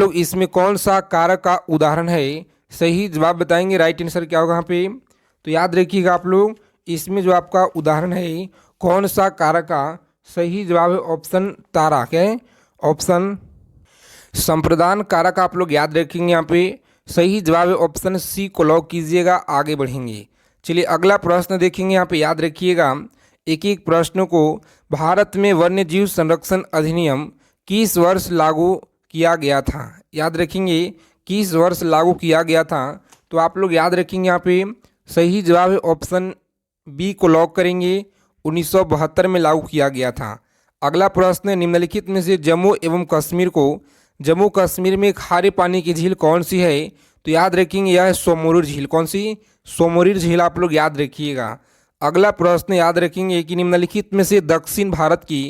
लोग इसमें कौन सा कारक का उदाहरण है, सही जवाब बताएंगे। राइट आंसर क्या होगा यहाँ पे, तो याद रखिएगा आप लोग, इसमें जो आपका उदाहरण है कौन सा कारक का, सही जवाब है ऑप्शन तारा। क्या है ऑप्शन संप्रदान कारक, आप लोग याद रखेंगे यहाँ पे। सही जवाब है ऑप्शन सी को लॉक कीजिएगा, आगे बढ़ेंगे। चलिए अगला प्रश्न देखेंगे, यहाँ पे याद रखिएगा एक एक प्रश्नों को। भारत में वन्य जीव संरक्षण अधिनियम किस वर्ष लागू किया गया था, याद रखेंगे किस वर्ष लागू किया गया था। तो आप लोग याद रखेंगे यहाँ पे सही जवाब है ऑप्शन बी को लॉक करेंगे, 1972 में लागू किया गया था। अगला प्रश्न, निम्नलिखित में से जम्मू एवं कश्मीर को, जम्मू कश्मीर में खारे पानी की झील कौन सी है, तो याद रखेंगे यह है सोमोरिर झील। कौन सी, सोमोरिर झील आप लोग याद रखिएगा। अगला प्रश्न याद रखेंगे कि निम्नलिखित में से दक्षिण भारत की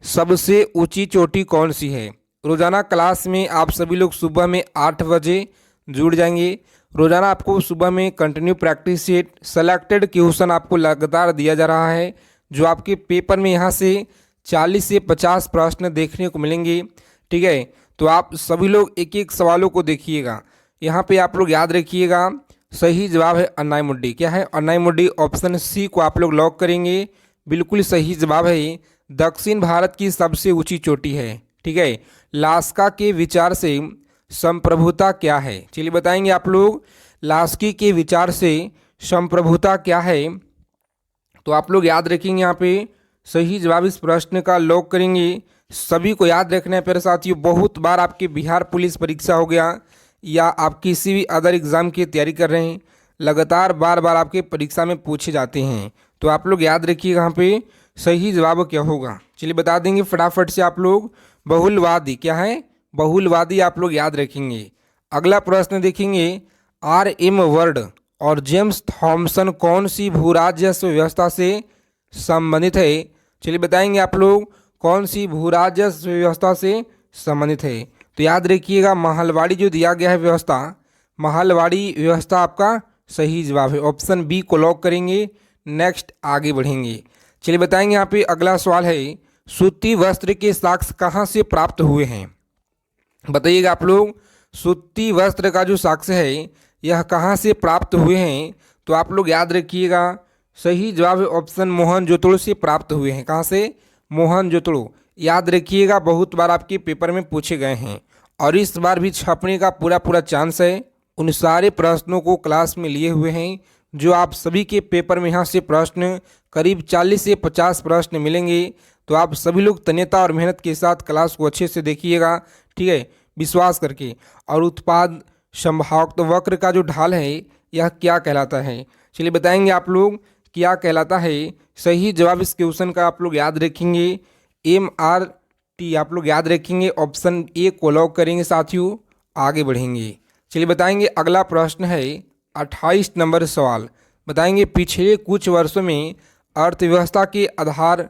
सबसे ऊंची चोटी कौन सी है। रोजाना क्लास में आप सभी लोग सुबह में 8 बजे जुड़ जाएंगे। रोजाना आपको सुबह में continue practice set selected question आपको लगातार दिया जा रहा है, जो आपके पेपर में यहाँ से 40 से 50 प्रश्न देखने को मिलेंगे। ठीक है, तो आप सभी लोग एक एक सवालों को देखिएगा। यहाँ पे आप लोग याद रखिएगा सही जवाब है अन्नाई मुड्डी। क्या है अन्नाई मुड्डी, ऑप्शन सी को आप लोग लॉक करेंगे, बिल्कुल सही जवाब है। दक्षिण भारत की सबसे ऊंची चोटी है। ठीक है, लास्का के विचार से संप्रभुता क्या है, चलिए बताएंगे आप लोग लास्की के विचार से संप्रभुता क्या है। तो आप लोग याद रखेंगे यहाँ पे सही जवाब इस प्रश्न का लॉक करेंगे। सभी को याद रखना है प्यारे साथियों, बहुत बार आपके बिहार पुलिस परीक्षा हो गया या आप किसी भी अदर एग्ज़ाम की तैयारी कर रहे हैं, लगातार बार बार आपके परीक्षा में पूछे जाते हैं। तो आप लोग याद रखिएगा यहाँ पे सही जवाब क्या होगा। चलिए बता देंगे फटाफट से आप लोग, बहुलवादी। क्या है बहुलवादी, आप लोग याद रखेंगे। अगला प्रश्न देखेंगे, R.M. वर्ड और जेम्स थॉमसन कौन सी भूराजस्व व्यवस्था से संबंधित है। चलिए बताएंगे आप लोग कौन सी भूराजस्व व्यवस्था से संबंधित है। तो याद रखिएगा महलवाड़ी जो दिया गया है व्यवस्था, महलवाड़ी व्यवस्था आपका सही जवाब है, ऑप्शन बी को लॉक करेंगे। नेक्स्ट आगे बढ़ेंगे। चलिए बताएंगे यहाँ पे अगला सवाल है, सूती वस्त्र के साक्ष्य कहाँ से प्राप्त हुए हैं। बताइएगा आप लोग सूती वस्त्र का जो साक्ष्य है यह कहाँ से प्राप्त हुए हैं। तो आप लोग याद रखिएगा सही जवाब है ऑप्शन मोहनजोदड़ो से प्राप्त हुए हैं। कहाँ से, मोहनजोदड़ो। याद रखिएगा बहुत बार आपके पेपर में पूछे गए हैं और इस बार भी छपने का पूरा पूरा चांस है। उन सारे प्रश्नों को क्लास में लिए हुए हैं, जो आप सभी के पेपर में यहाँ से प्रश्न करीब 40 से 50 प्रश्न मिलेंगे। तो आप सभी लोग तन्यता और मेहनत के साथ क्लास को अच्छे से देखिएगा। ठीक है, विश्वास करके। और उत्पाद संभाव्यता वक्र का जो ढाल है यह क्या कहलाता है, चलिए बताएंगे आप लोग क्या कहलाता है। सही जवाब इस क्वेश्चन का आप लोग याद रखेंगे MRT, आप लोग याद रखेंगे, ऑप्शन ए को लॉक करेंगे साथियों, आगे बढ़ेंगे। चलिए बताएंगे अगला प्रश्न है 28 नंबर सवाल। बताएंगे पिछले कुछ वर्षों में अर्थव्यवस्था के आधार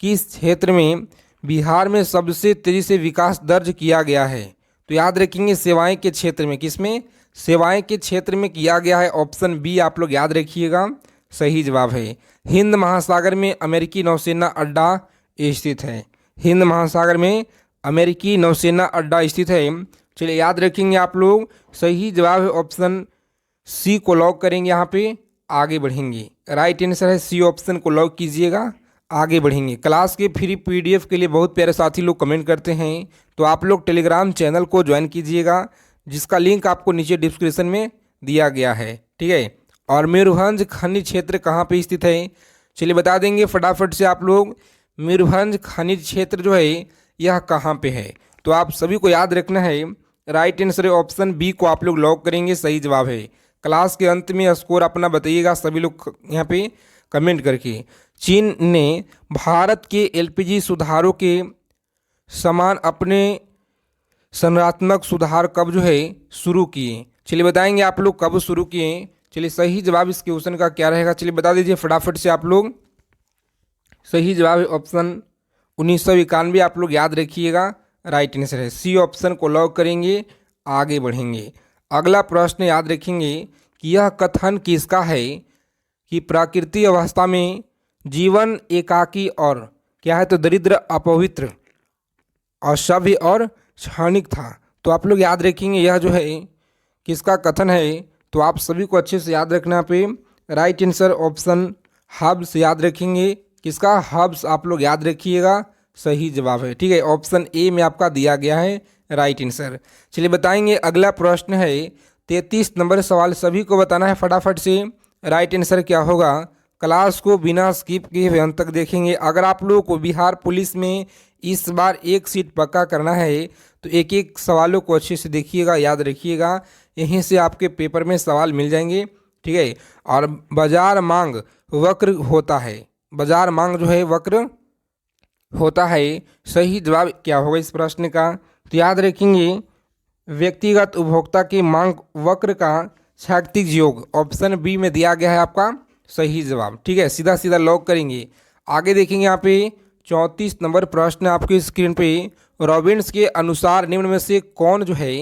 किस क्षेत्र में बिहार में सबसे तेजी से विकास दर्ज किया गया है। तो याद रखेंगे सेवाएं के क्षेत्र में, किसमें, सेवाएं के क्षेत्र में किया गया है, ऑप्शन बी आप लोग याद रखिएगा सही जवाब है। हिंद महासागर में अमेरिकी नौसेना अड्डा स्थित है, हिंद महासागर में अमेरिकी नौसेना अड्डा स्थित है। चलिए याद रखेंगे आप लोग सही जवाब है ऑप्शन सी को लॉक करेंगे, यहाँ पे आगे बढ़ेंगे। राइट आंसर है सी, ऑप्शन को लॉक कीजिएगा, आगे बढ़ेंगे। क्लास के फ्री PDF के लिए बहुत प्यारे साथी लोग कमेंट करते हैं, तो आप लोग टेलीग्राम चैनल को ज्वाइन कीजिएगा, जिसका लिंक आपको नीचे डिस्क्रिप्शन में दिया गया है। ठीक है, और मयूरभंज खनिज क्षेत्र कहाँ पे स्थित है, चलिए बता देंगे फटाफट से आप लोग, मयूरभंज खनिज क्षेत्र जो है यह कहाँ पे है। तो आप सभी को याद रखना है, राइट आंसर ऑप्शन बी को आप लोग लॉक करेंगे, सही जवाब है। क्लास के अंत में स्कोर अपना बताइएगा सभी लोग यहाँ पे कमेंट करके। चीन ने भारत के LPG सुधारों के समान अपने संरचनात्मक सुधार कब जो है शुरू किए। चलिए बताएंगे आप लोग कब शुरू किए। चलिए सही जवाब इस क्वेश्चन का क्या रहेगा, चलिए बता दीजिए फटाफट से आप लोग। सही जवाब है ऑप्शन 1991, आप लोग याद रखिएगा, राइट आंसर है सी, ऑप्शन को लॉक करेंगे, आगे बढ़ेंगे। अगला प्रश्न याद रखेंगे कि यह कथन किसका है कि प्राकृतिक अवस्था में जीवन एकाकी और क्या है, तो दरिद्र, अपवित्र, असभ्य और क्षणिक था। तो आप लोग याद रखेंगे यह जो है किसका कथन है, तो आप सभी को अच्छे से याद रखना पे राइट आंसर ऑप्शन हब्स याद रखेंगे। किसका? हब्स आप लोग याद रखिएगा, सही जवाब है। ठीक है, ऑप्शन ए में आपका दिया गया है राइट आंसर। चलिए बताएंगे, अगला प्रश्न है 33 नंबर सवाल, सभी को बताना है फटाफट से राइट आंसर क्या होगा। क्लास को बिना स्किप किए हुए अंत तक देखेंगे। अगर आप लोगों को बिहार पुलिस में इस बार एक सीट पक्का करना है तो एक एक सवालों को अच्छे से देखिएगा, याद रखिएगा, यहीं से आपके पेपर में सवाल मिल जाएंगे। ठीक है, और बाजार मांग वक्र होता है, बाजार मांग जो है वक्र होता है, सही जवाब क्या होगा इस प्रश्न का? तो याद रखेंगे व्यक्तिगत उपभोक्ता की मांग वक्र का क्षैतिज योग ऑप्शन बी में दिया गया है आपका सही जवाब। ठीक है, सीधा सीधा लॉक करेंगे। आगे देखेंगे यहाँ पे 34 नंबर प्रश्न आपकी स्क्रीन पे, रॉबिन्स के अनुसार निम्न में से कौन जो है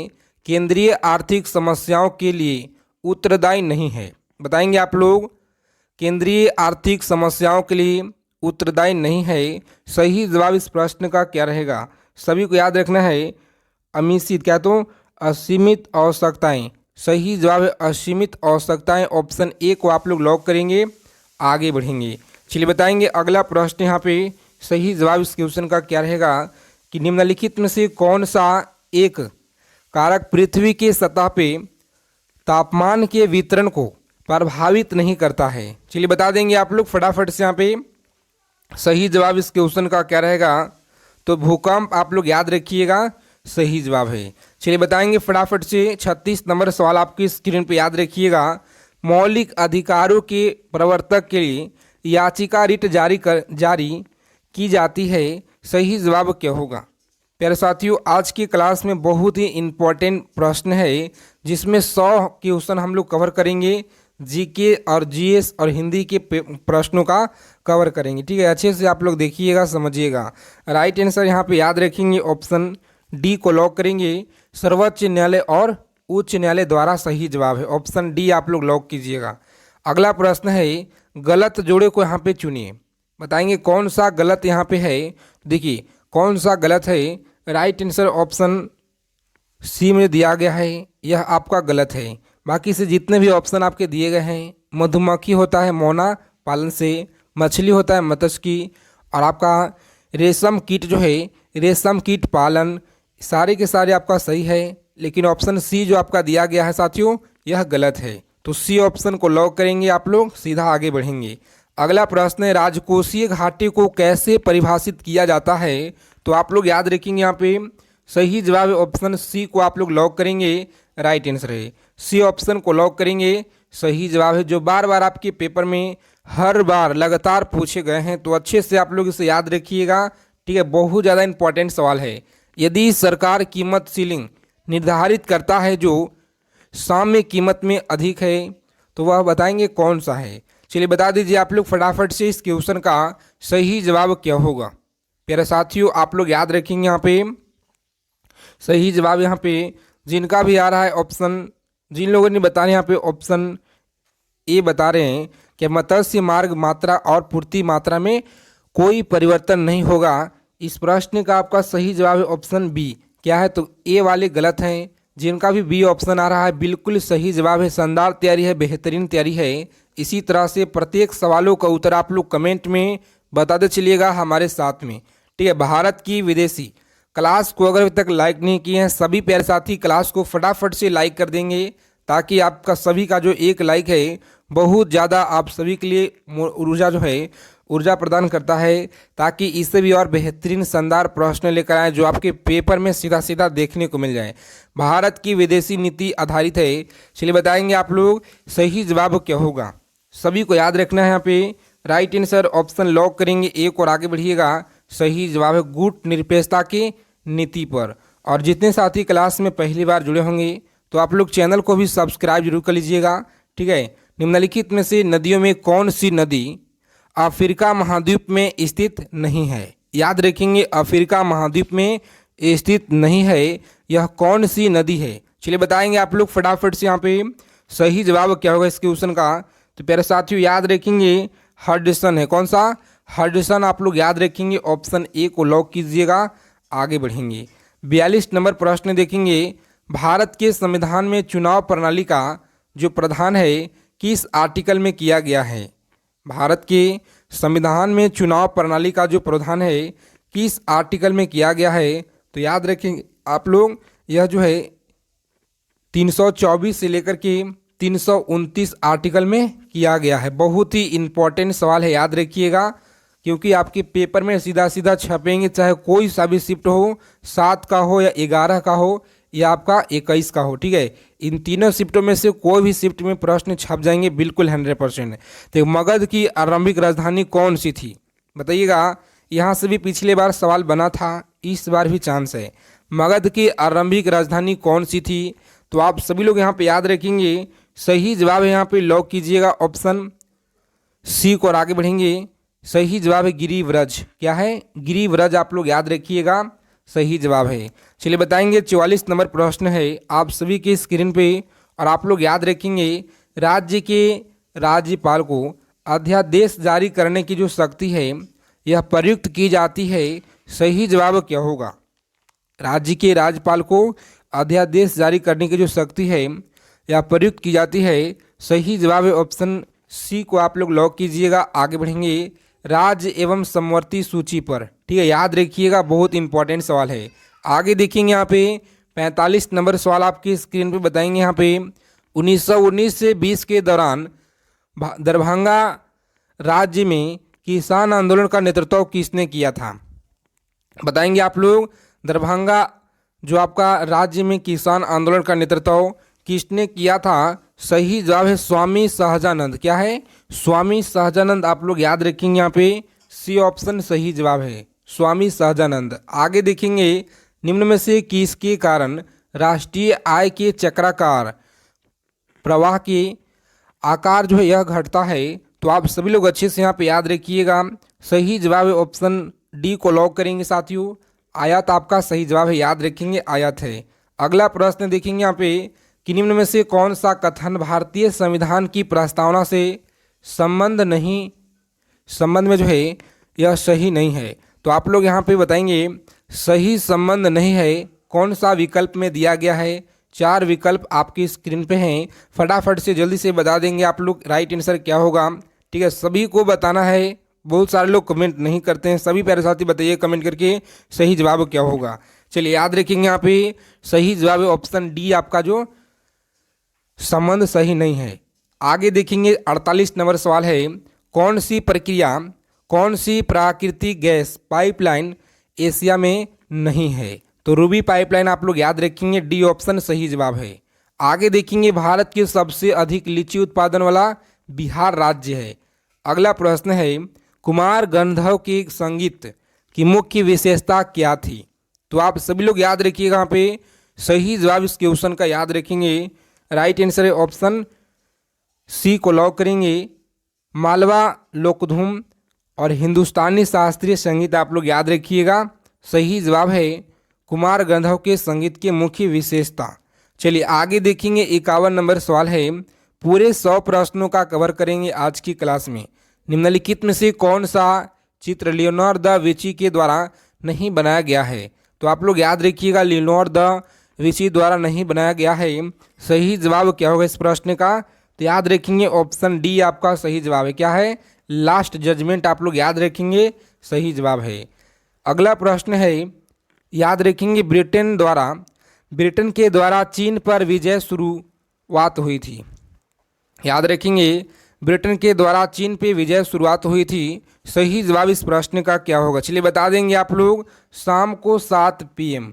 केंद्रीय आर्थिक समस्याओं के लिए उत्तरदायी नहीं है। बताएंगे आप लोग, केंद्रीय आर्थिक समस्याओं के लिए उत्तरदायी नहीं है, सही जवाब इस प्रश्न का क्या रहेगा? सभी को याद रखना है अमीसित, क्या तो असीमित आवश्यकताएं, सही जवाब है असीमित आवश्यकताएं, ऑप्शन ए को आप लोग लॉक करेंगे। आगे बढ़ेंगे, चलिए बताएंगे अगला प्रश्न यहाँ पे सही जवाब इस क्वेश्चन का क्या रहेगा कि निम्नलिखित में से कौन सा एक कारक पृथ्वी के सतह पे तापमान के वितरण को प्रभावित नहीं करता है। चलिए बता देंगे आप लोग फटाफट से यहाँ पे सही जवाब इस क्वेश्चन का क्या रहेगा, तो भूकंप आप लोग याद रखिएगा, सही जवाब है। चलिए बताएंगे फटाफट से 36 नंबर सवाल आपकी स्क्रीन पे याद रखिएगा, मौलिक अधिकारों के प्रवर्तक के लिए याचिका रिट जारी की जाती है, सही जवाब क्या होगा? प्यारे साथियों, आज की क्लास में बहुत ही इम्पोर्टेंट प्रश्न है जिसमें 100 क्वेश्चन हम लोग कवर करेंगे, जीके और जीएस और हिंदी के प्रश्नों का कवर करेंगे। ठीक है, अच्छे से आप लोग देखिएगा, समझिएगा। राइट आंसर यहाँ पे याद रखेंगे ऑप्शन डी को लॉक करेंगे, सर्वोच्च न्यायालय और उच्च न्यायालय द्वारा सही जवाब है, ऑप्शन डी आप लोग लॉक कीजिएगा। अगला प्रश्न है गलत जोड़े को यहाँ पे चुनिए। बताएंगे कौन सा गलत यहाँ पे है, देखिए कौन सा गलत है। राइट आंसर ऑप्शन सी में दिया गया है, यह आपका गलत है। बाकी से जितने भी ऑप्शन आपके दिए गए हैं, मधुमक्खी होता है मोना पालन से, मछली होता है मत्स्य, और आपका रेशम कीट जो है रेशम कीट पालन, सारे के सारे आपका सही है। लेकिन ऑप्शन सी जो आपका दिया गया है साथियों, यह गलत है। तो सी ऑप्शन को लॉक करेंगे, आप लोग सीधा आगे बढ़ेंगे। अगला प्रश्न है राजकोषीय घाटे को कैसे परिभाषित किया जाता है, तो आप लोग याद रखेंगे यहाँ पे सही जवाब है ऑप्शन सी को आप लोग लॉक करेंगे, राइट आंसर है। सी ऑप्शन को लॉक करेंगे, सही जवाब है, जो बार बार आपके पेपर में हर बार लगातार पूछे गए हैं, तो अच्छे से आप लोग इसे याद रखिएगा। ठीक है, बहुत ज़्यादा इंपॉर्टेंट सवाल है। यदि सरकार कीमत सीलिंग निर्धारित करता है जो साम्य कीमत में अधिक है, तो वह बताएंगे कौन सा है। चलिए बता दीजिए आप लोग फटाफट से इस क्वेश्चन का सही जवाब क्या होगा। प्यारे साथियों, आप लोग याद रखेंगे यहाँ पे सही जवाब यहाँ पे जिनका भी आ रहा है ऑप्शन, जिन लोगों ने बता रहे हैं यहाँ पे ऑप्शन ए बता रहे हैं कि मत्स्य मार्ग मात्रा और पूर्ति मात्रा में कोई परिवर्तन नहीं होगा। इस प्रश्न का आपका सही जवाब है ऑप्शन बी। क्या है? तो ए वाले गलत हैं। जिनका भी बी ऑप्शन आ रहा है बिल्कुल सही जवाब है, शानदार तैयारी है, बेहतरीन तैयारी है। इसी तरह से प्रत्येक सवालों का उत्तर आप लोग कमेंट में बताते चलिएगा हमारे साथ में। ठीक है, भारत की विदेशी क्लास को अगर अभी तक लाइक नहीं किए हैं सभी प्यारे साथी क्लास को फटाफट से लाइक कर देंगे, ताकि आपका सभी का जो एक लाइक है बहुत ज़्यादा आप सभी के लिए ऊर्जा जो है ऊर्जा प्रदान करता है, ताकि इससे भी और बेहतरीन शानदार प्रश्न लेकर आए जो आपके पेपर में सीधा सीधा देखने को मिल जाए। भारत की विदेशी नीति आधारित है। चलिए बताएंगे आप लोग सही जवाब क्या होगा। सभी को याद रखना है, यहाँ पे राइट आंसर ऑप्शन लॉक करेंगे एक और आगे बढ़िएगा। सही जवाब है गुट निरपेक्षता की नीति पर। और जितने साथी क्लास में पहली बार जुड़े होंगे तो आप लोग चैनल को भी सब्सक्राइब जरूर कर लीजिएगा। ठीक है, निम्नलिखित में से नदियों में कौन सी नदी अफ्रीका महाद्वीप में स्थित नहीं है? याद रखेंगे अफ्रीका महाद्वीप में स्थित नहीं है, यह कौन सी नदी है? चलिए बताएंगे आप लोग फटाफट से यहाँ पे सही जवाब क्या होगा इस क्वेश्चन का। तो प्यारे साथियों याद रखेंगे हडसन है। कौन सा? हडसन आप लोग याद रखेंगे, ऑप्शन ए को लॉक कीजिएगा। आगे बढ़ेंगे, 42 नंबर प्रश्न देखेंगे, भारत के संविधान में चुनाव प्रणाली का जो प्रावधान है किस आर्टिकल में किया गया है। भारत के संविधान में चुनाव प्रणाली का जो प्रावधान है किस आर्टिकल में किया गया है, तो याद रखेंगे आप लोग, यह जो है 324 से लेकर के 329 आर्टिकल में किया गया है। बहुत ही इम्पोर्टेंट सवाल है, याद रखिएगा, क्योंकि आपके पेपर में सीधा सीधा छपेंगे, चाहे कोई सा भी शिफ्ट हो, 7 का हो या 11 का हो या आपका 21 का हो, ठीक है। इन तीनों शिफ्टों में से कोई भी शिफ्ट में प्रश्न छप जाएंगे, बिल्कुल 100%। तो मगध की आरंभिक राजधानी कौन सी थी, बताइएगा। यहाँ से भी पिछले बार सवाल बना था, इस बार भी चांस है। मगध की आरंभिक राजधानी कौन सी थी, तो आप सभी लोग यहाँ पे याद रखेंगे। सही जवाब है यहाँ पे लॉक कीजिएगा ऑप्शन सी को और आगे बढ़ेंगे। सही जवाब है गिरिव्रज। क्या है, गिरिव्रज, आप लोग याद रखिएगा, सही जवाब है। चलिए बताएंगे 44 नंबर प्रश्न है आप सभी के स्क्रीन पे, और आप लोग याद रखेंगे, राज्य के राज्यपाल को अध्यादेश जारी करने की जो शक्ति है यह प्रयुक्त की जाती है। सही जवाब क्या होगा। राज्य के राज्यपाल को अध्यादेश जारी करने की जो शक्ति है यह प्रयुक्त की जाती है। सही जवाब है ऑप्शन सी को आप लोग लॉक कीजिएगा। आगे बढ़ेंगे राज्य एवं समवर्ती सूची पर, ठीक है, याद रखिएगा, बहुत इंपॉर्टेंट सवाल है। आगे देखेंगे यहाँ पे 45 नंबर सवाल आपकी स्क्रीन पे बताएंगे। यहाँ पे 1919 से 20 के दौरान दरभंगा राज्य में किसान आंदोलन का नेतृत्व किसने किया था, बताएंगे आप लोग। दरभंगा जो आपका राज्य में किसान आंदोलन का नेतृत्व किसने किया था। सही जवाब है स्वामी सहजानंद। क्या है, स्वामी सहजानंद, आप लोग याद रखेंगे, यहाँ पे सी ऑप्शन सही जवाब है, स्वामी सहजानंद। आगे देखेंगे, निम्न में से किसके कारण राष्ट्रीय आय के चक्राकार प्रवाह के आकार जो है यह घटता है, तो आप सभी लोग अच्छे से यहाँ पे याद रखिएगा। सही जवाब है ऑप्शन डी को लॉक करेंगे साथियों। आयात आपका सही जवाब है, याद रखेंगे, आयात है। अगला प्रश्न देखेंगे यहाँ पे कि निम्न में से कौन सा कथन भारतीय संविधान की प्रस्तावना से संबंध में जो है यह सही नहीं है, तो आप लोग यहाँ पे बताएंगे सही संबंध नहीं है, कौन सा विकल्प में दिया गया है। 4 विकल्प आपकी स्क्रीन पे हैं, फटाफट से जल्दी से बता देंगे आप लोग राइट आंसर क्या होगा, ठीक है। सभी को बताना है, बहुत सारे लोग कमेंट नहीं करते हैं, सभी प्यारे साथी बताइए कमेंट करके सही जवाब क्या होगा। चलिए याद रखेंगे, यहाँ पे सही जवाब है ऑप्शन डी, आपका जो संबंध सही नहीं है। आगे देखेंगे 48 नंबर सवाल है, कौन सी प्राकृतिक गैस पाइपलाइन एशिया में नहीं है, तो रूबी पाइपलाइन आप लोग याद रखेंगे, डी ऑप्शन सही जवाब है। आगे देखेंगे, भारत के सबसे अधिक लीची उत्पादन वाला बिहार राज्य है। अगला प्रश्न है, कुमार गंधर्व के संगीत की मुख्य विशेषता क्या थी, तो आप सभी लोग याद रखिएगा, यहाँ पे सही जवाब इस क्वेश्चन का याद रखेंगे। राइट आंसर है ऑप्शन सी को लॉक करेंगे। मालवा लोकधूम और हिंदुस्तानी शास्त्रीय संगीत आप लोग याद रखिएगा, सही जवाब है कुमार गंधर्व के संगीत की मुख्य विशेषता। चलिए आगे देखेंगे 51 नंबर सवाल है, पूरे 100 प्रश्नों का कवर करेंगे आज की क्लास में। निम्नलिखित में से कौन सा चित्र लियोनार्डो दा विंची के द्वारा नहीं बनाया गया है, तो आप लोग याद रखिएगा लियोनार्डो दा विंची द्वारा नहीं बनाया गया है। सही जवाब क्या होगा इस प्रश्न का, तो याद रखेंगे ऑप्शन डी आपका सही जवाब है। क्या है, लास्ट जजमेंट, आप लोग याद रखेंगे, सही जवाब है। अगला प्रश्न है, याद रखेंगे, ब्रिटेन के द्वारा चीन पर विजय शुरुआत हुई थी। याद रखेंगे, ब्रिटेन के द्वारा चीन पे विजय शुरुआत हुई थी। सही जवाब इस प्रश्न का क्या होगा, चलिए बता देंगे आप लोग। शाम को 7 PM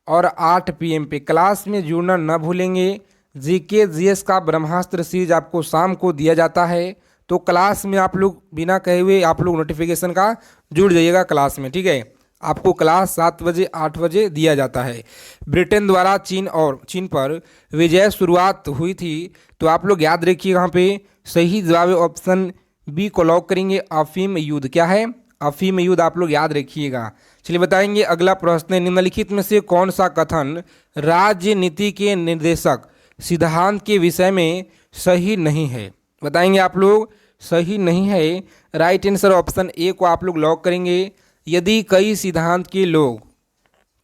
और 8 PM पे क्लास में जुड़ना न भूलेंगे। जीके जीएस का ब्रह्मास्त्र सीरीज आपको शाम को दिया जाता है, तो क्लास में आप लोग बिना कहे हुए आप लोग नोटिफिकेशन का जुड़ जाइएगा क्लास में, ठीक है। आपको क्लास 7 बजे 8 बजे दिया जाता है। ब्रिटेन द्वारा चीन पर विजय शुरुआत हुई थी, तो आप लोग याद रखिए, यहाँ पे सही जवाब ऑप्शन बी को लॉक करेंगे, अफीम युद्ध। क्या है, अफीम युद्ध, आप लोग याद रखिएगा। चलिए बताएंगे अगला प्रश्न है, निम्नलिखित में से कौन सा कथन राजनीति के निर्देशक सिद्धांत के विषय में सही नहीं है, बताएंगे आप लोग, सही नहीं है। राइट आंसर ऑप्शन ए को आप लोग लॉक करेंगे। यदि कई सिद्धांत के लोग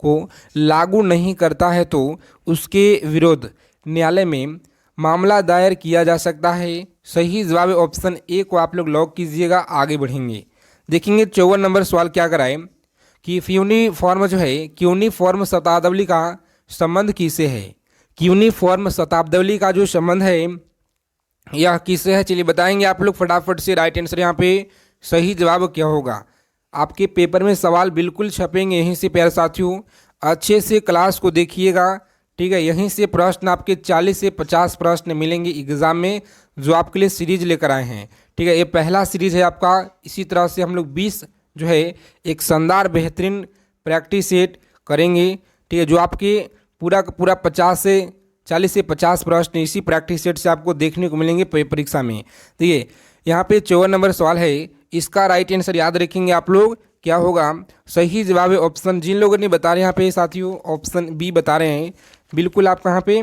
को लागू नहीं करता है तो उसके विरुद्ध न्यायालय में मामला दायर किया जा सकता है। सही जवाब ऑप्शन ए को आप लोग लॉक कीजिएगा। आगे बढ़ेंगे, देखेंगे 54 नंबर सवाल क्या कराए कि क्यूनिफॉर्म जो है, क्यूनिफॉर्म शब्दावली का संबंध किससे है। क्यूनिफॉर्म शब्दावली का जो संबंध है यह किससे है, चलिए बताएंगे आप लोग फटाफट से। राइट आंसर यहाँ पे सही जवाब क्या होगा। आपके पेपर में सवाल बिल्कुल छपेंगे यहीं से प्यारे साथियों, अच्छे से क्लास को देखिएगा, ठीक है। यहीं से प्रश्न आपके 40 से 50 प्रश्न मिलेंगे एग्जाम में, जो आपके लिए सीरीज लेकर आए हैं, ठीक है। ये पहला सीरीज है आपका। इसी तरह से हम लोग 20 जो है एक शानदार बेहतरीन प्रैक्टिस सेट करेंगे, ठीक है, जो आपके पूरा का पूरा 40 से 50 प्रश्न इसी प्रैक्टिस सेट से आपको देखने को मिलेंगे परीक्षा में। देखिए यहाँ पे 54 नंबर सवाल है, इसका राइट आंसर याद रखेंगे आप लोग क्या होगा। सही जवाब है ऑप्शन, जिन लोगों ने बता रहे हैं यहाँ पे साथियों ऑप्शन बी बता रहे हैं, बिल्कुल आपका यहाँ पे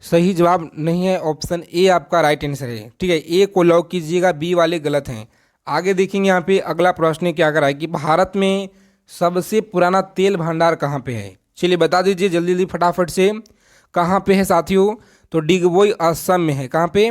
सही जवाब नहीं है, ऑप्शन ए आपका राइट आंसर है, ठीक है। ए को लॉक कीजिएगा, बी वाले गलत हैं। आगे देखेंगे यहाँ पे अगला प्रश्न क्या करा है कि भारत में सबसे पुराना तेल भंडार कहाँ पे है। चलिए बता दीजिए जल्दी जल्दी फटाफट से, कहाँ पे है साथियों। तो डिगबोई असम में है। कहाँ पे,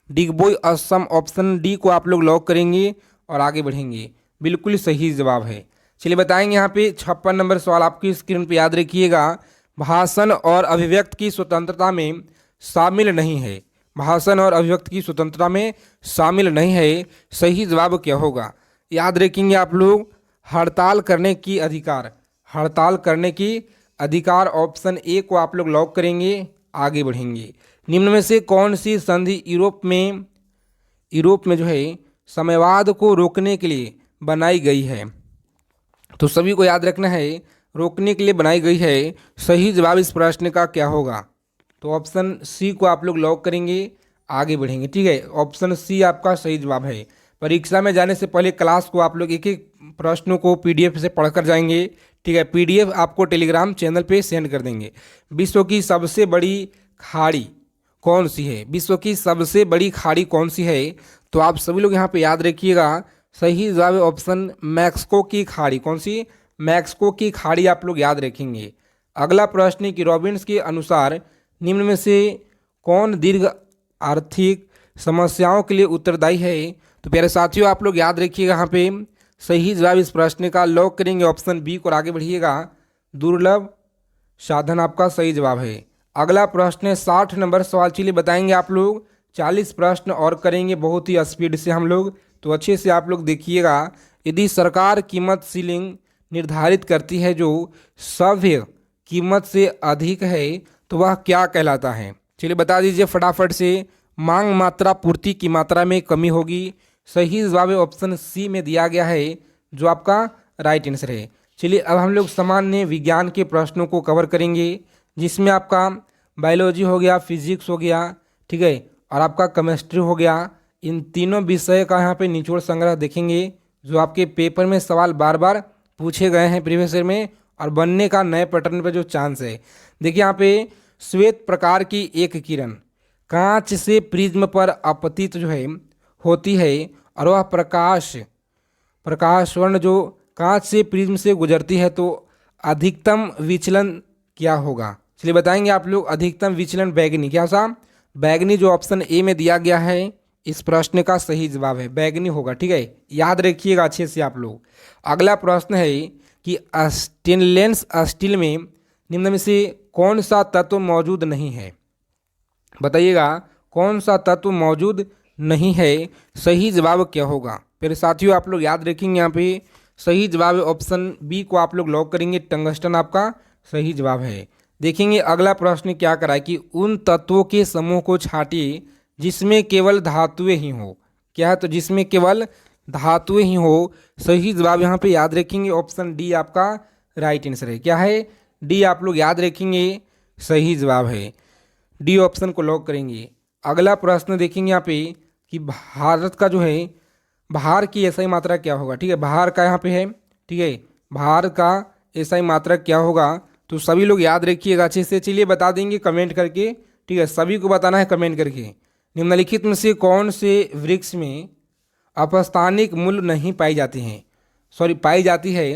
डिगबोई असम, ऑप्शन डी को आप लोग लॉक करेंगे और आगे बढ़ेंगे, बिल्कुल सही जवाब है। चलिए बताएंगे यहाँ पे 56 नंबर सवाल आपकी स्क्रीन पे याद रखिएगा, भाषण और अभिव्यक्ति की स्वतंत्रता में शामिल नहीं है। भाषण और अभिव्यक्ति की स्वतंत्रता में शामिल नहीं है, सही जवाब क्या होगा। याद रखेंगे आप लोग हड़ताल करने की अधिकार, हड़ताल करने की अधिकार, ऑप्शन ए को आप लोग लॉक करेंगे। आगे बढ़ेंगे, निम्न में से कौन सी संधि यूरोप में जो है साम्यवाद को रोकने के लिए बनाई गई है। तो सभी को याद रखना है, रोकने के लिए बनाई गई है। सही जवाब इस प्रश्न का क्या होगा, तो ऑप्शन सी को आप लोग लॉक करेंगे। आगे बढ़ेंगे, ठीक है, ऑप्शन सी आपका सही जवाब है। परीक्षा में जाने से पहले क्लास को आप लोग एक एक प्रश्नों को पीडीएफ से पढ़कर जाएंगे, ठीक है। पीडीएफ आपको टेलीग्राम चैनल पे सेंड कर देंगे। विश्व की सबसे बड़ी खाड़ी कौन सी है, विश्व की सबसे बड़ी खाड़ी कौन सी है। तो आप सभी लोग यहाँ पे याद रखिएगा, सही जवाब है ऑप्शन मैक्सिको की खाड़ी। कौन सी, मैक्सिको की खाड़ी आप लोग याद रखेंगे। अगला प्रश्न है कि रॉबिन्स के अनुसार निम्न में से कौन दीर्घ आर्थिक समस्याओं के लिए उत्तरदायी है। तो प्यारे साथियों आप लोग याद रखिएगा, यहाँ पे सही जवाब इस प्रश्न का लॉक करेंगे ऑप्शन बी को। आगे बढ़िएगा, दुर्लभ साधन आपका सही जवाब है। अगला प्रश्न है 60 नंबर सवाल, चलिए बताएंगे आप लोग 40 प्रश्न और करेंगे बहुत ही स्पीड से हम लोग, तो अच्छे से आप लोग देखिएगा। यदि सरकार कीमत सीलिंग निर्धारित करती है जो सभ्य कीमत से अधिक है तो वह क्या कहलाता है। चलिए बता दीजिए फटाफट से। मांग मात्रा पूर्ति की मात्रा में कमी होगी, सही जवाब ऑप्शन सी में दिया गया है, जो आपका राइट आंसर है। चलिए अब हम लोग सामान्य विज्ञान के प्रश्नों को कवर करेंगे, जिसमें आपका बायोलॉजी हो गया, फिजिक्स हो गया, ठीक है, और आपका केमिस्ट्री हो गया। इन तीनों विषय का यहाँ पे निचोड़ संग्रह देखेंगे, जो आपके पेपर में सवाल बार बार पूछे गए हैं प्रीवियस ईयर में, और बनने का नए पैटर्न पे जो चांस है। देखिए यहाँ पे श्वेत प्रकार की एक किरण कांच से प्रिज्म पर आपतित जो है होती है, और वह प्रकाशवर्ण जो कांच से प्रिज्म से गुजरती है, तो अधिकतम विचलन क्या होगा। चलिए बताएंगे आप लोग, अधिकतम विचलन बैगनी, क्या सा बैगनी, जो ऑप्शन ए में दिया गया है इस प्रश्न का सही जवाब है, बैगनी होगा, ठीक है। याद रखिएगा अच्छे से आप लोग। अगला प्रश्न है कि स्टेनलेस स्टील में निम्न में से कौन सा तत्व मौजूद नहीं है। बताइएगा कौन सा तत्व मौजूद नहीं है, सही जवाब क्या होगा। फिर साथियों आप लोग याद रखेंगे, यहाँ पे सही जवाब ऑप्शन बी को आप लोग लॉक करेंगे, टंगस्टन आपका सही जवाब है। देखेंगे अगला प्रश्न क्या करा है कि उन तत्वों के समूह को छांटिए जिसमें केवल धातुएं ही हो। क्या है, तो जिसमें केवल धातुएं ही हो, सही जवाब यहाँ पे याद रखेंगे ऑप्शन डी आपका राइट आंसर है। क्या है, डी आप लोग याद रखेंगे, सही जवाब है, डी ऑप्शन को लॉक करेंगे। अगला प्रश्न देखेंगे यहाँ पे कि भारत का जो है भार की एसआई मात्रा क्या होगा। ठीक है, भार का यहाँ पे है, ठीक है, भार का एसआई मात्रा क्या होगा, तो सभी लोग याद रखिएगा अच्छे से। चलिए बता देंगे कमेंट करके, ठीक है, सभी को बताना है कमेंट करके। निम्नलिखित में से कौन से वृक्ष में अपस्थानिक मूल नहीं पाई जाती हैं, पाई जाती है,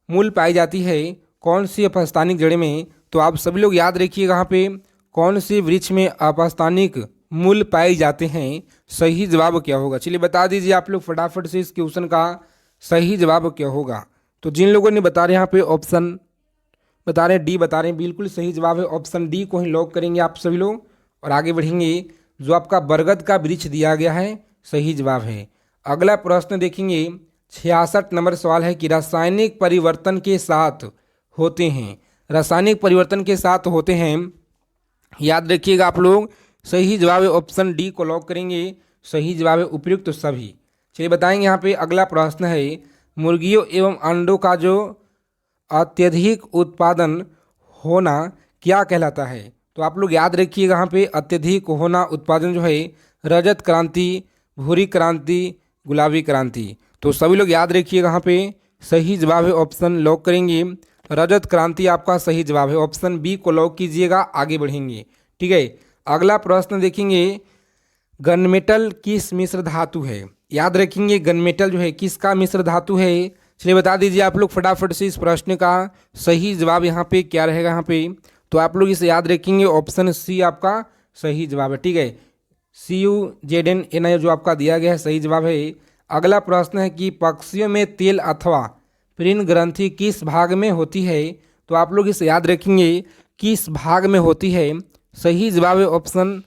मूल पाई जाती है, कौन सी अपस्थानिक जड़ में, तो आप सभी लोग याद रखिएगा यहाँ पे कौन सी वृक्ष में अपस्थानिक मूल पाए जाते हैं, सही जवाब क्या होगा। चलिए बता दीजिए आप लोग फटाफट से इस क्वेश्चन का सही जवाब क्या होगा। तो जिन लोगों ने बता रहे हैं यहाँ पे ऑप्शन बता रहे हैं डी बता रहे हैं, बिल्कुल सही जवाब है ऑप्शन डी को ही लॉक करेंगे आप सभी लोग और आगे बढ़ेंगे। जो आपका बरगद का वृक्ष दिया गया है सही जवाब है। अगला प्रश्न देखेंगे 66 नंबर सवाल है कि रासायनिक परिवर्तन के साथ होते हैं, रासायनिक परिवर्तन के साथ होते हैं, याद रखिएगा आप लोग सही जवाब है ऑप्शन डी को लॉक करेंगे, सही जवाब है उपयुक्त सभी। चलिए बताएंगे यहाँ पे अगला प्रश्न है मुर्गियों एवं अंडों का जो अत्यधिक उत्पादन होना क्या कहलाता है। तो आप लोग याद रखिएगा यहाँ पे अत्यधिक होना उत्पादन जो है रजत क्रांति, भूरी क्रांति, गुलाबी क्रांति। तो सभी लोग याद रखिएगा यहाँ पे सही जवाब है ऑप्शन लॉक करेंगे, रजत क्रांति आपका सही जवाब है, ऑप्शन बी को लॉक कीजिएगा, आगे बढ़ेंगे। ठीक है, अगला प्रश्न देखेंगे गनमेटल किस मिश्र धातु है। याद रखेंगे गनमेटल जो है किसका मिश्र धातु है। चलिए बता दीजिए आप लोग फटाफट से इस प्रश्न का सही जवाब यहाँ पे क्या रहेगा। यहाँ पे तो आप लोग इसे याद रखेंगे ऑप्शन सी आपका सही जवाब है। ठीक है, CuZnNi जो आपका दिया गया है सही जवाब है। अगला प्रश्न है कि पक्षियों में तेल अथवा प्रीण ग्रंथि किस भाग में होती है। तो आप लोग इसे याद रखेंगे किस भाग में होती है, सही जवाब है ऑप्शन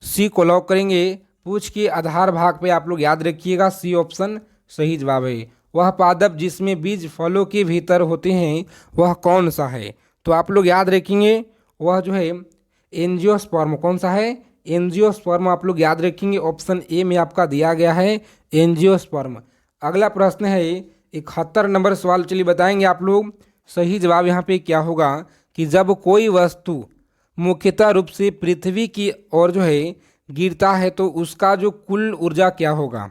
सी को लॉक करेंगे। पूछ के आधार भाग पे आप लोग याद रखिएगा सी ऑप्शन सही जवाब है। वह पादप जिसमें बीज फलों के भीतर होते हैं वह कौन सा है। तो आप लोग याद रखेंगे वह जो है एंजियोस्पर्म, कौन सा है एंजियोस्पर्म, आप लोग याद रखेंगे ऑप्शन ए में आपका दिया गया है एंजियोस्पर्म। अगला प्रश्न है 71 नंबर सवाल, चलिए बताएंगे आप लोग सही जवाब यहाँ पे क्या होगा कि जब कोई वस्तु मुख्यतः रूप से पृथ्वी की ओर जो है गिरता है तो उसका जो कुल ऊर्जा क्या होगा।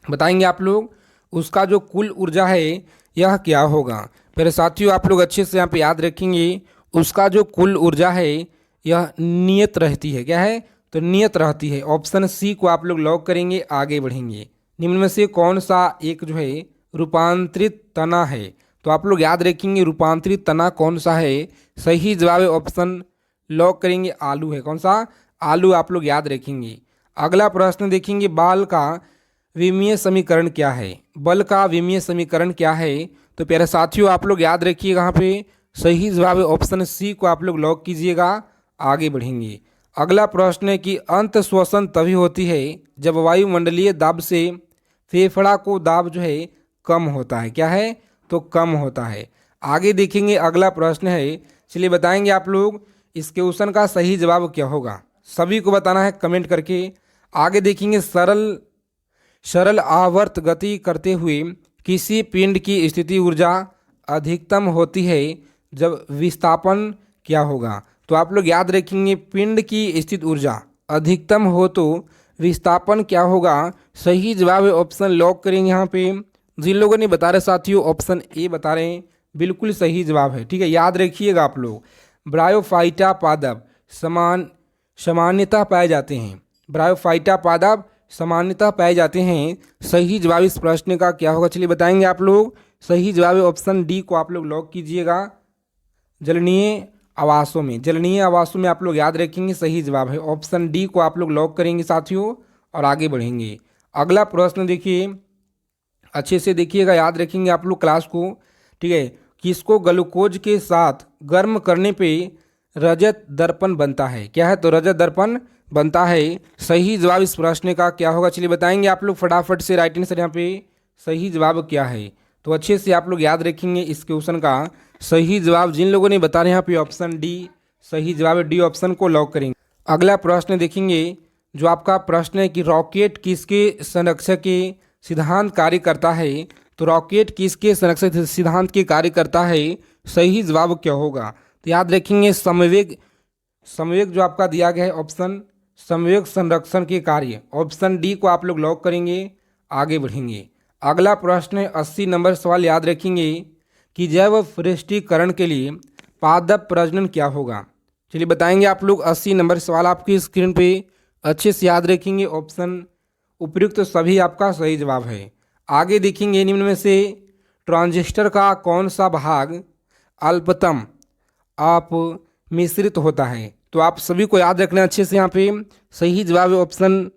बताएंगे आप लोग उसका जो कुल ऊर्जा है यह क्या होगा। मेरे साथियों आप लोग अच्छे से यहाँ पे याद रखेंगे उसका जो कुल ऊर्जा है यह नियत रहती है, क्या है तो नियत रहती है, ऑप्शन सी को आप लोग लॉक करेंगे, आगे बढ़ेंगे। निम्न में से कौन सा एक जो है रूपांतरित तना है। तो आप लोग याद रखेंगे रूपांतरित तना कौन सा है, सही जवाब है ऑप्शन लॉक करेंगे आलू है, कौन सा आलू, आप लोग याद रखेंगे। अगला प्रश्न देखेंगे बाल का विमीय समीकरण क्या है, बल का विमीय समीकरण क्या है। तो प्यारे साथियों आप लोग याद रखिएगा यहाँ पे सही जवाब है ऑप्शन सी को आप लोग लॉक कीजिएगा, आगे बढ़ेंगे। अगला प्रश्न है कि अंत श्वसन तभी होती है जब वायुमंडलीय दाब से फेफड़ा को दाब जो है कम होता है, क्या है तो कम होता है। आगे देखेंगे अगला प्रश्न है, चलिए बताएंगे आप लोग इस क्वेश्चन का सही जवाब क्या होगा, सभी को बताना है कमेंट करके। आगे देखेंगे सरल आवर्त गति करते हुए किसी पिंड की स्थिति ऊर्जा अधिकतम होती है जब विस्थापन क्या होगा। तो आप लोग याद रखेंगे पिंड की स्थित ऊर्जा अधिकतम हो तो विस्थापन क्या होगा, सही जवाब है ऑप्शन लॉक करेंगे। यहाँ पे जिन लोगों ने बता रहे साथियों ऑप्शन ए बता रहे हैं, बिल्कुल सही जवाब है। ठीक है, याद रखिएगा आप लोग ब्रायोफाइटा पादप सामान्यतः पाए जाते हैं, ब्रायोफाइटा पादप सामान्यतः पाए जाते हैं, सही जवाब इस प्रश्न का क्या होगा। चलिए बताएंगे आप लोग सही जवाब है ऑप्शन डी को आप लोग लॉक कीजिएगा, जलनीय आवासों में, जलनीय आवासों में आप लोग याद रखेंगे सही जवाब है ऑप्शन डी को आप लोग लॉक करेंगे साथियों और आगे बढ़ेंगे। अगला प्रश्न देखिए अच्छे से देखिएगा, याद रखेंगे आप लोग क्लास को। ठीक है, किसको ग्लूकोज के साथ गर्म करने पे रजत दर्पण बनता है, क्या है तो रजत दर्पण बनता है, सही जवाब इस प्रश्न का क्या होगा। चलिए बताएंगे आप लोग फटाफट से राइट आंसर यहाँ पे सही जवाब क्या है। तो अच्छे से आप लोग याद रखेंगे इस क्वेश्चन का सही जवाब जिन लोगों ने बता रहे हैं यहाँ पे ऑप्शन डी सही जवाब है, डी ऑप्शन को लॉक करेंगे। अगला प्रश्न देखेंगे जो आपका प्रश्न है कि रॉकेट किसके संरक्षक के सिद्धांत कार्य करता है। तो रॉकेट किसके संरक्षक सिद्धांत के कार्य करता है, सही जवाब क्या होगा। तो याद रखेंगे समवेग जो आपका दिया गया है ऑप्शन समवेग संरक्षण के कार्य, ऑप्शन डी को आप लोग लॉक करेंगे, आगे बढ़ेंगे। अगला प्रश्न है 80 नंबर सवाल, याद रखेंगे कि जैव पुष्टिकरण के लिए पादप प्रजनन क्या होगा। चलिए बताएंगे आप लोग 80 नंबर सवाल आपकी स्क्रीन पे अच्छे से याद रखेंगे, ऑप्शन उपयुक्त सभी आपका सही जवाब है। आगे देखेंगे निम्न में से ट्रांजिस्टर का कौन सा भाग अल्पतम आप मिश्रित होता है। तो आप सभी को याद रखना अच्छे से। यहाँ पे सही जवाब ऑप्शन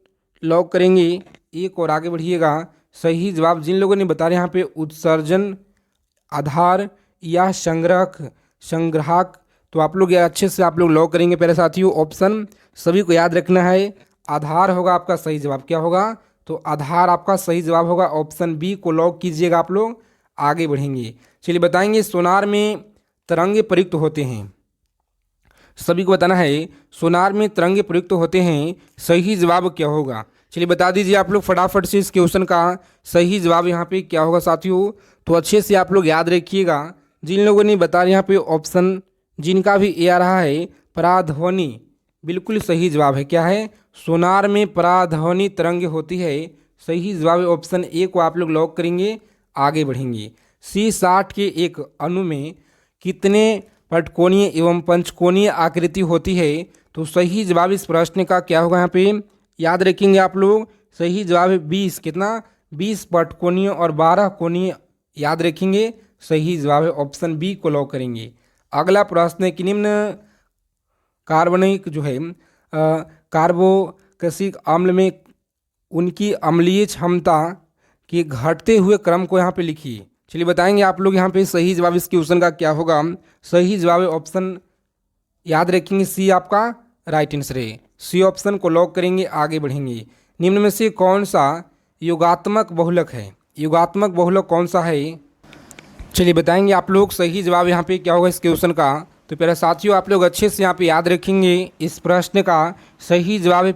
लॉक करेंगे एक और आगे बढ़िएगा। सही जवाब जिन लोगों ने बता रहे यहाँ पे उत्सर्जन आधार या संग्राहक, तो आप लोग ये अच्छे से आप लोग लॉक करेंगे। पहले साथियों ऑप्शन सभी को याद रखना है, आधार होगा आपका सही जवाब। क्या होगा? तो आधार आपका सही जवाब होगा। ऑप्शन बी को लॉक कीजिएगा। आप लोग आगे बढ़ेंगे। चलिए बताएंगे सोनार में तरंगे प्रयुक्त होते हैं। सभी को बताना है सोनार में तरंगे प्रयुक्त होते हैं, सही जवाब क्या होगा? चलिए बता दीजिए आप लोग फटाफट से इस क्वेश्चन का सही जवाब यहाँ पे क्या होगा साथियों। तो अच्छे से आप लोग याद रखिएगा। जिन लोगों ने बता यहाँ पे ऑप्शन जिनका भी ए आ रहा है पराध्वनि, बिल्कुल सही जवाब है। क्या है? सोनार में पराध्वनि तरंगे होती है, सही जवाब ऑप्शन ए को आप लोग लॉक करेंगे। आगे बढ़ेंगे। C60 के एक अणु में कितने पटकोणीय एवं पंचकोणीय आकृति होती है? तो सही जवाब इस प्रश्न का क्या होगा? यहाँ पे याद रखेंगे आप लोग। सही जवाब है 20। कितना? 20 पटकोणीय और 12 कोणीय याद रखेंगे। सही जवाब है ऑप्शन बी को लॉक करेंगे। अगला प्रश्न है कि निम्न कार्बनिक जो है कार्बोक्सिलिक अम्ल में उनकी अम्लीय क्षमता के घटते हुए क्रम को यहाँ पे लिखिए। चलिए बताएंगे आप लोग यहाँ पे सही जवाब इस क्वेश्चन का क्या होगा। सही जवाब है ऑप्शन याद रखेंगे सी आपका राइट आंसर है। सी ऑप्शन को लॉक करेंगे। आगे बढ़ेंगे। निम्न में से कौन सा योगात्मक बहुलक है? योगात्मक बहुलक कौन सा है? चलिए बताएंगे आप लोग सही जवाब यहाँ पे क्या होगा इस क्वेश्चन का। तो पहले साथियों आप लोग अच्छे से यहाँ पे याद रखेंगे इस प्रश्न का सही जवाब है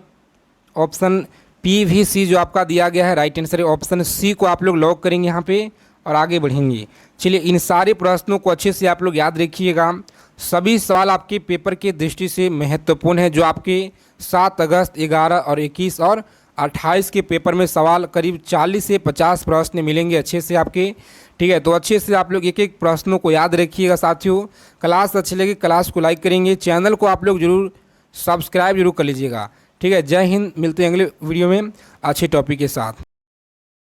ऑप्शन PVC जो आपका दिया गया है राइट आंसर है। ऑप्शन सी को आप लोग लॉक करेंगे यहाँ पे और आगे बढ़ेंगे। चलिए इन सारे प्रश्नों को अच्छे से आप लोग याद रखिएगा। सभी सवाल आपके पेपर के दृष्टि से महत्वपूर्ण है। जो आपके 7 अगस्त 11 और 21 और 28 के पेपर में सवाल करीब 40 से 50 प्रश्न मिलेंगे अच्छे से आपके। ठीक है, तो अच्छे से आप लोग एक एक प्रश्नों को याद रखिएगा साथियों। क्लास अच्छी लगी क्लास को लाइक करेंगे, चैनल को आप लोग जरूर सब्सक्राइब जरूर कर लीजिएगा। ठीक है, जय हिंद। मिलते हैं अगले वीडियो में अच्छे टॉपिक के साथ।